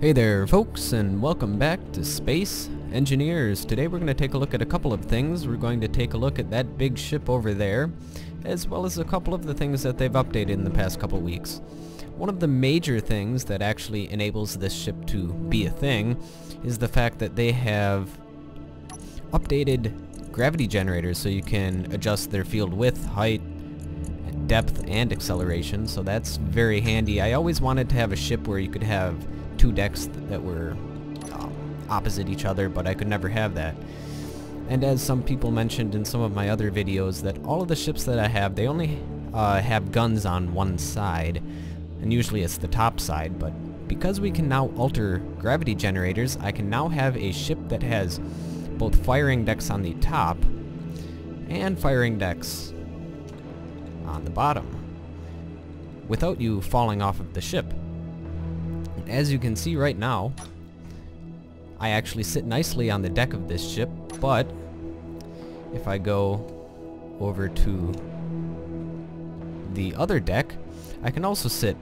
Hey there folks, and welcome back to Space Engineers. Today we're going to take a look at a couple of things. We're going to take a look at that big ship over there, as well as a couple of the things that they've updated in the past couple weeks. One of the major things that actually enables this ship to be a thing is the fact that they have updated gravity generators so you can adjust their field width, height, depth, and acceleration, so that's very handy. I always wanted to have a ship where you could have two decks that were opposite each other, but I could never have that. And as some people mentioned in some of my other videos, that all of the ships that I have, they only have guns on one side, and usually it's the top side, but because we can now alter gravity generators, I can now have a ship that has both firing decks on the top and firing decks on the bottom without you falling off of the ship. As you can see right now, I actually sit nicely on the deck of this ship, but if I go over to the other deck, I can also sit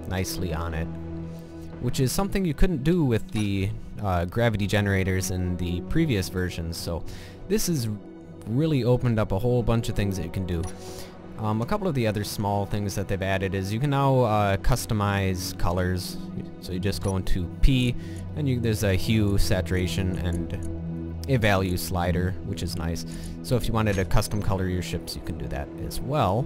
nicely on it, which is something you couldn't do with the gravity generators in the previous versions. So this has really opened up a whole bunch of things that you can do. A couple of the other small things that they've added is you can now customize colors. So you just go into P, and there's a hue, saturation, and a value slider, which is nice. So if you wanted to custom color your ships, you can do that as well.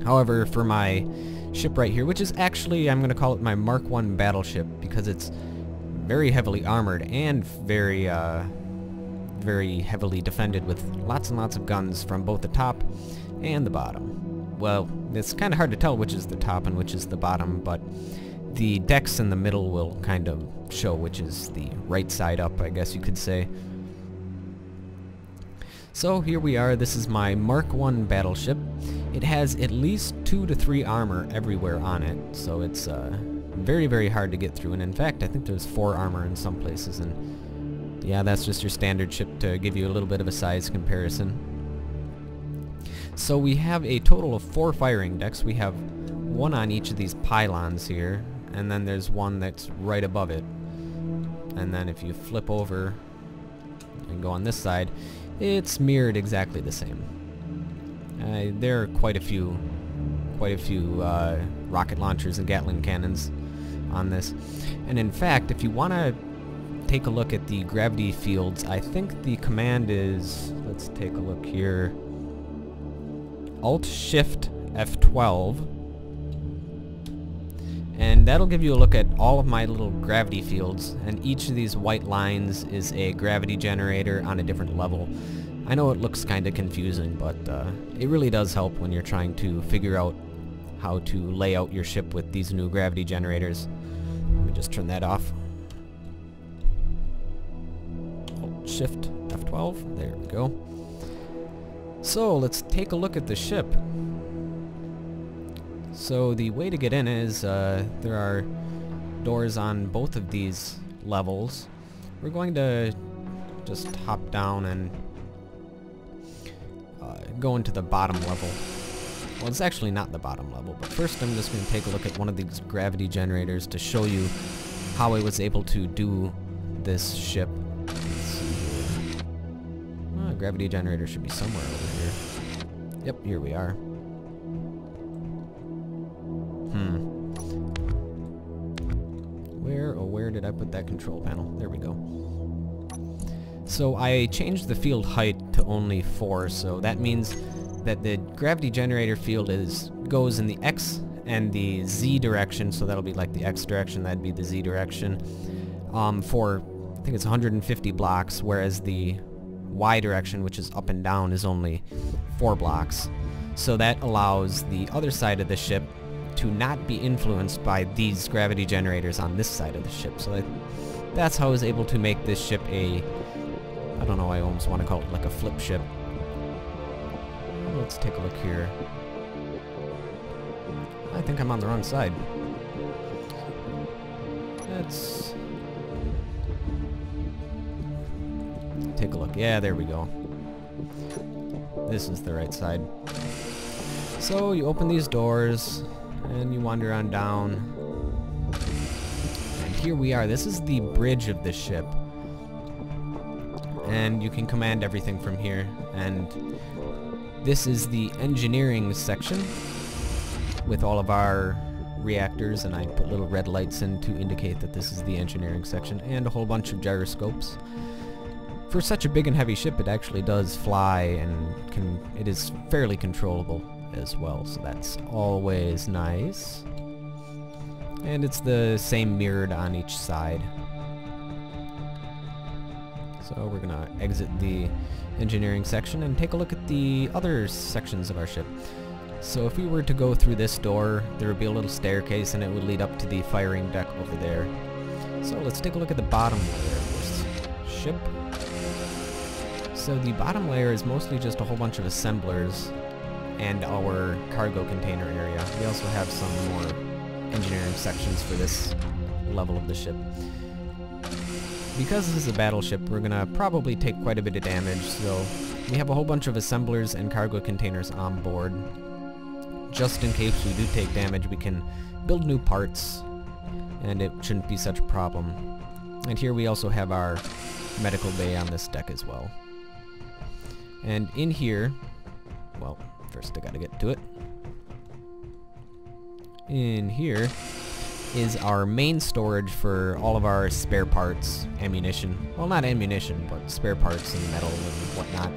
However, for my ship right here, which is actually, I'm going to call it my Mark I battleship, because it's very heavily armored and very heavily defended with lots and lots of guns from both the top and the bottom. Well, it's kind of hard to tell which is the top and which is the bottom, but the decks in the middle will kind of show which is the right side up, I guess you could say. So here we are. This is my Mark I battleship. It has at least 2 to 3 armor everywhere on it, so it's very, very hard to get through. And in fact, I think there's 4 armor in some places, and yeah, that's just your standard ship to give you a little bit of a size comparison. So we have a total of 4 firing decks. We have one on each of these pylons here, and then there's one that's right above it. And then if you flip over and go on this side, it's mirrored exactly the same. There are quite a few rocket launchers and Gatling cannons on this. And in fact, if you want to take a look at the gravity fields, I think the command is, let's take a look here, Alt-Shift F12, and that'll give you a look at all of my little gravity fields, and each of these white lines is a gravity generator on a different level. I know it looks kind of confusing, but it really does help when you're trying to figure out how to lay out your ship with these new gravity generators. Let me just turn that off. Alt-Shift F12, there we go. So let's take a look at the ship. So the way to get in is there are doors on both of these levels. We're going to just hop down and go into the bottom level. Well, it's actually not the bottom level, but first I'm just going to take a look at one of these gravity generators to show you how I was able to do this ship. Let's see here. Gravity generator should be somewhere over here. Yep, here we are. Where did I put that control panel? There we go. So I changed the field height to only 4, so that means that the gravity generator field goes in the X and the Z direction, so that'll be like the X direction, that'd be the Z direction, for, I think it's 150 blocks, whereas the Y direction, which is up and down, is only 4 blocks. So that allows the other side of the ship to not be influenced by these gravity generators on this side of the ship. So that's how I was able to make this ship a, I don't know, I almost want to call it like a flip ship. Let's take a look here. I think I'm on the wrong side. Let's take a look. Yeah, there we go. This is the right side. So you open these doors and you wander on down, here we are. This is the bridge of the ship. And you can command everything from here. And this is the engineering section with all of our reactors, and I put little red lights in to indicate that this is the engineering section, and a whole bunch of gyroscopes. For such a big and heavy ship, it actually does fly, and it is fairly controllable as well, so that's always nice. And it's the same mirrored on each side. So we're gonna exit the engineering section and take a look at the other sections of our ship. So if we were to go through this door, there would be a little staircase and it would lead up to the firing deck over there. So let's take a look at the bottom layer of this ship. So the bottom layer is mostly just a whole bunch of assemblers and our cargo container area. We also have some more engineering sections for this level of the ship. Because this is a battleship, we're gonna probably take quite a bit of damage, so we have a whole bunch of assemblers and cargo containers on board. Just in case we do take damage, we can build new parts, and it shouldn't be such a problem. And here we also have our medical bay on this deck as well. And in here, well, first I gotta get to it. In here is our main storage for all of our spare parts, ammunition. Well, not ammunition, but spare parts and metal and whatnot.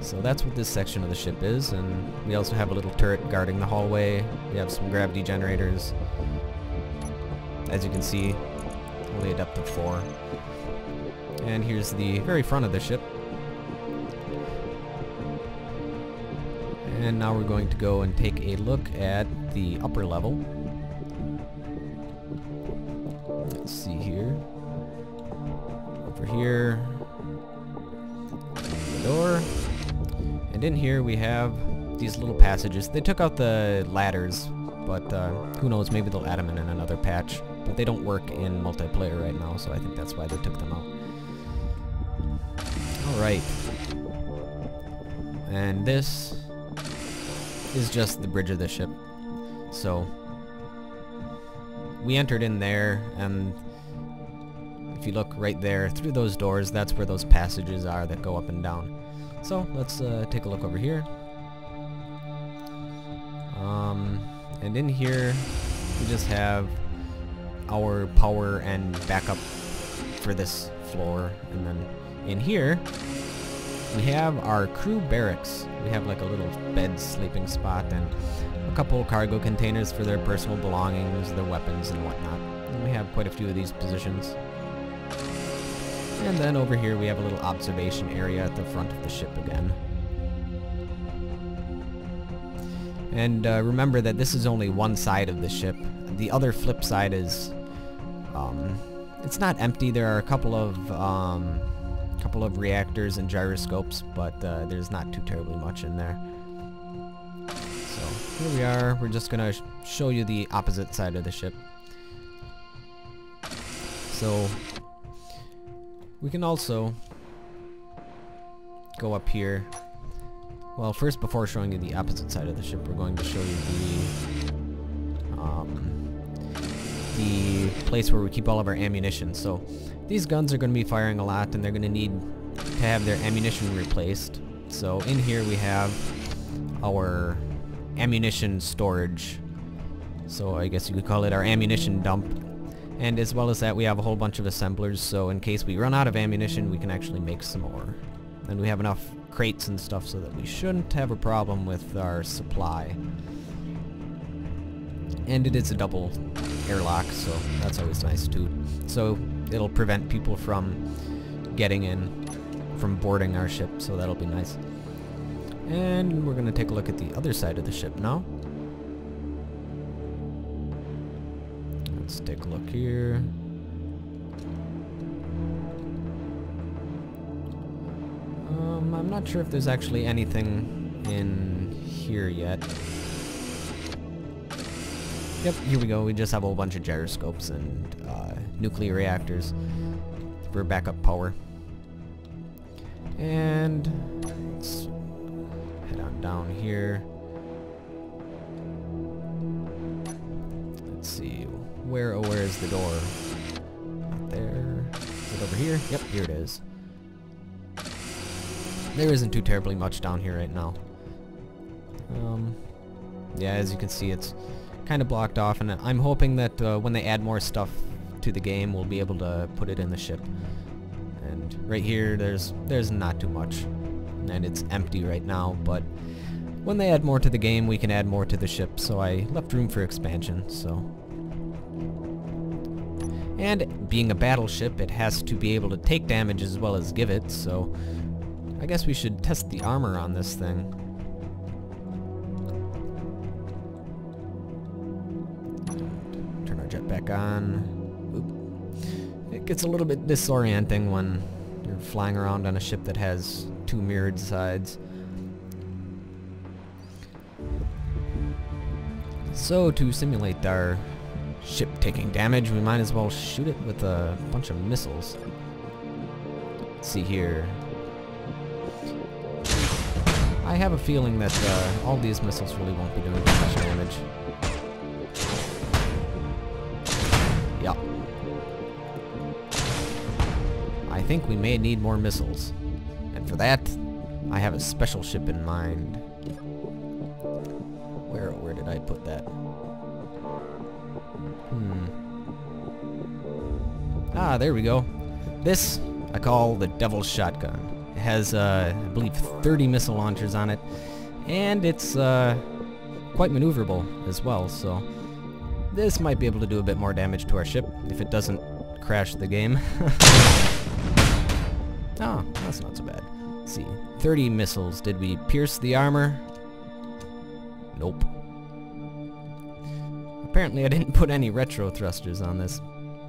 So that's what this section of the ship is, and we also have a little turret guarding the hallway. We have some gravity generators. As you can see, only a depth of 4. And here's the very front of the ship. And now we're going to go and take a look at the upper level. Let's see here. Over here. The door. And in here we have these little passages. They took out the ladders, but who knows, maybe they'll add them in another patch. But they don't work in multiplayer right now, so I think that's why they took them out. Alright. And this is just the bridge of the ship. So we entered in there, and if you look right there through those doors, that's where those passages are that go up and down. So let's take a look over here. And in here we just have our power and backup for this floor, and then in here we have our crew barracks. We have like a little bed sleeping spot and a couple cargo containers for their personal belongings, their weapons and whatnot. And we have quite a few of these positions. And then over here we have a little observation area at the front of the ship again. And remember that this is only one side of the ship. The other flip side is, it's not empty. There are a couple of reactors and gyroscopes, but there's not too terribly much in there. So here we are. We're just gonna show you the opposite side of the ship. So we can also go up here. Well, first, before showing you the opposite side of the ship, we're going to show you the place where we keep all of our ammunition. So these guns are going to be firing a lot, and they're going to need to have their ammunition replaced. So in here we have our ammunition storage. So I guess you could call it our ammunition dump. And as well as that, we have a whole bunch of assemblers, so in case we run out of ammunition, we can actually make some more. And we have enough crates and stuff so that we shouldn't have a problem with our supply. And it is a double airlock, so that's always nice too. So it'll prevent people from getting in, from boarding our ship, so that'll be nice. And we're going to take a look at the other side of the ship now. Let's take a look here. I'm not sure if there's actually anything in here yet. Yep, here we go. We just have a whole bunch of gyroscopes and nuclear reactors for backup power. And let's head on down here. Let's see. Where is where's the door? Not there. Is it over here? Yep, here it is. There isn't too terribly much down here right now. Yeah, as you can see, it's kind of blocked off, and I'm hoping that when they add more stuff to the game, we'll be able to put it in the ship. And right here, there's not too much, and it's empty right now, but when they add more to the game, we can add more to the ship, so I left room for expansion, so. And being a battleship, it has to be able to take damage as well as give it, so I guess we should test the armor on this thing. Turn our jet back on. Oop. It gets a little bit disorienting when you're flying around on a ship that has two mirrored sides. So to simulate our ship taking damage, we might as well shoot it with a bunch of missiles. Let's see here. I have a feeling that all these missiles really won't be doing too much damage. Yeah. I think we may need more missiles. And for that, I have a special ship in mind. Where did I put that? Ah, there we go. This I call the Devil's Shotgun. It has, I believe, 30 missile launchers on it, and it's quite maneuverable as well, so this might be able to do a bit more damage to our ship if it doesn't crash the game. Oh, that's not so bad. Let's see, 30 missiles. Did we pierce the armor? Nope. Apparently I didn't put any retro thrusters on this.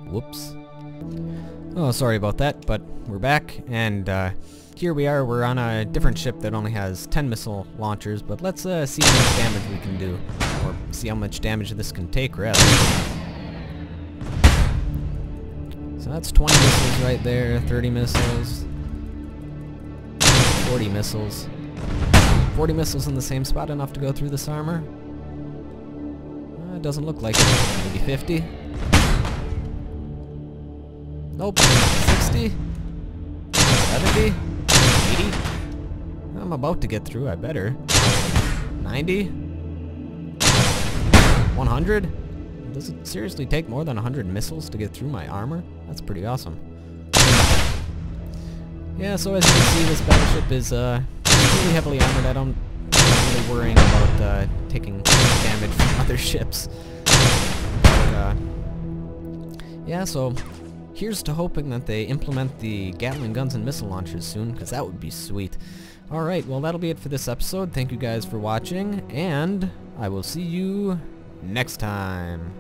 Whoops. Oh, sorry about that, but we're back, and here we are. We're on a different ship that only has 10 missile launchers, but let's see how much damage we can do, or see how much damage this can take, rather. So that's 20 missiles right there, 30 missiles, 40 missiles. 40 missiles in the same spot, enough to go through this armor? It doesn't look like it. Maybe 50? Nope. 60? 70? 80? I'm about to get through, I better. 90? 100? Does it seriously take more than 100 missiles to get through my armor? That's pretty awesome. Yeah, so as you can see, this battleship is really heavily armored. I'm not really worrying about taking damage from other ships. But, yeah, so here's to hoping that they implement the Gatling guns and missile launchers soon, because that would be sweet. Alright, well that'll be it for this episode. Thank you guys for watching, and I will see you next time.